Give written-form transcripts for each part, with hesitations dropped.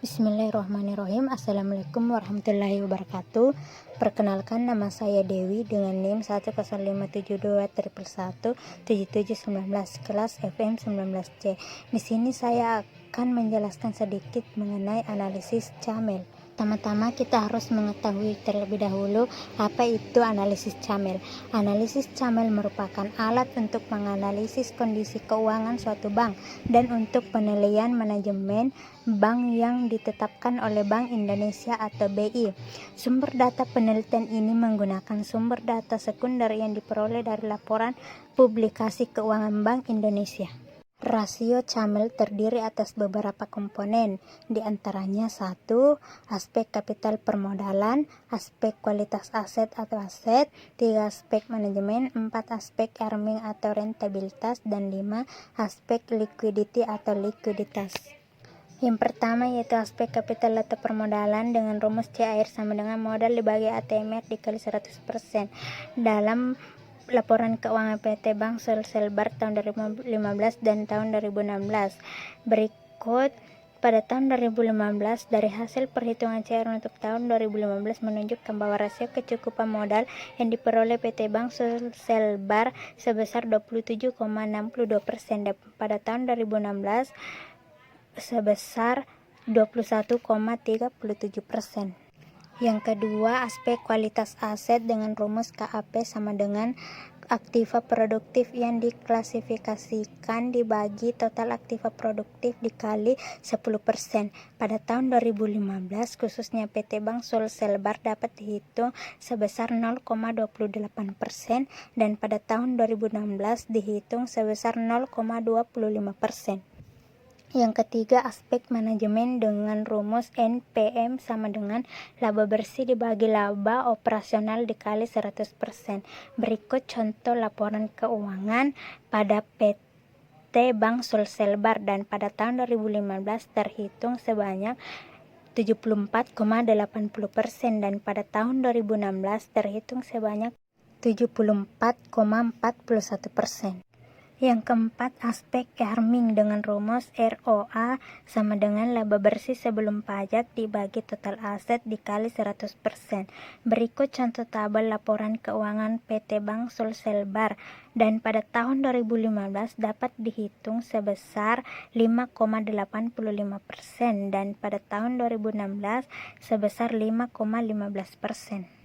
Bismillahirrahmanirrahim. Assalamualaikum warahmatullahi wabarakatuh. Perkenalkan, nama saya Dewi dengan NIM 10572117719 kelas FM 19C. Di sini saya akan menjelaskan sedikit mengenai analisis camel. Pertama-tama kita harus mengetahui terlebih dahulu apa itu analisis camel. Analisis camel merupakan alat untuk menganalisis kondisi keuangan suatu bank dan untuk penilaian manajemen bank yang ditetapkan oleh Bank Indonesia atau BI. Sumber data penelitian ini menggunakan sumber data sekunder yang diperoleh dari laporan publikasi keuangan Bank Indonesia. Rasio camel terdiri atas beberapa komponen, di antaranya 1. Aspek kapital permodalan, aspek kualitas aset atau aset, 3. Aspek manajemen, 4. Aspek earning atau rentabilitas, dan 5. Aspek liquidity atau likuiditas. Yang pertama yaitu aspek kapital atau permodalan dengan rumus CAR sama dengan modal dibagi ATMR dikali 100%. Dalam laporan keuangan PT Bank Sulselbar tahun 2015 dan tahun 2016. Berikut pada tahun 2015 dari hasil perhitungan CAR untuk tahun 2015 menunjukkan bahwa rasio kecukupan modal yang diperoleh PT Bank Sulselbar sebesar 27,62% dan pada tahun 2016 sebesar 21,37%. Yang kedua, aspek kualitas aset dengan rumus KAP sama dengan aktiva produktif yang diklasifikasikan dibagi total aktiva produktif dikali 10%. Pada tahun 2015 khususnya PT Bank Sulselbar dapat dihitung sebesar 0,28% dan pada tahun 2016 dihitung sebesar 0,25%. Yang ketiga, aspek manajemen dengan rumus NPM sama dengan laba bersih dibagi laba operasional dikali 100%. Berikut contoh laporan keuangan pada PT Bank Sulselbar dan pada tahun 2015 terhitung sebanyak 74,80% dan pada tahun 2016 terhitung sebanyak 74,41%. Yang keempat, aspek earning dengan rumus ROA sama dengan laba bersih sebelum pajak dibagi total aset dikali 100%. Berikut contoh tabel laporan keuangan PT Bank Sulselbar dan pada tahun 2015 dapat dihitung sebesar 5,85% dan pada tahun 2016 sebesar 5,15%.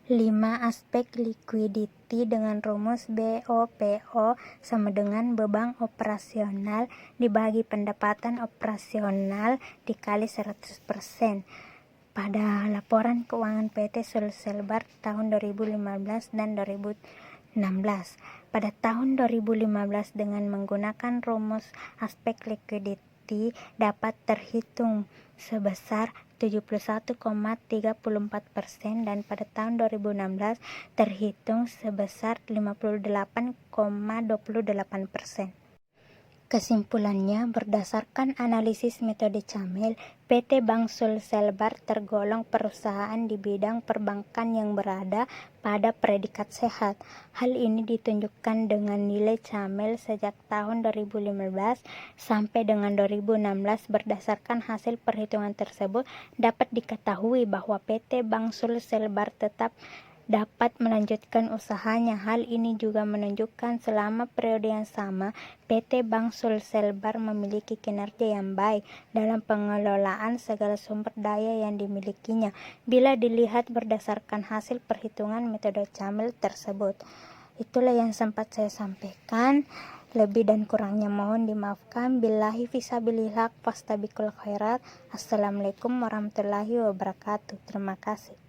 5. Aspek liquidity dengan rumus BOPO sama dengan beban operasional dibagi pendapatan operasional dikali 100%. Pada laporan keuangan PT Sulselbar tahun 2015 dan 2016. Pada tahun 2015 dengan menggunakan rumus aspek liquidity dapat terhitung sebesar 71,34% dan pada tahun 2016 terhitung sebesar 58,28%. Kesimpulannya, berdasarkan analisis metode camel, PT Bank Sulselbar tergolong perusahaan di bidang perbankan yang berada pada predikat sehat. Hal ini ditunjukkan dengan nilai camel sejak tahun 2015 sampai dengan 2016. Berdasarkan hasil perhitungan tersebut, dapat diketahui bahwa PT Bank Sulselbar tetap dapat melanjutkan usahanya. Hal ini juga menunjukkan selama periode yang sama PT Bank Sulselbar memiliki kinerja yang baik dalam pengelolaan segala sumber daya yang dimilikinya bila dilihat berdasarkan hasil perhitungan metode camel tersebut. Itulah yang sempat saya sampaikan. Lebih dan kurangnya mohon dimaafkan. Billahi fisabilillah fastabiqul khairat. Assalamualaikum warahmatullahi wabarakatuh. Terima kasih.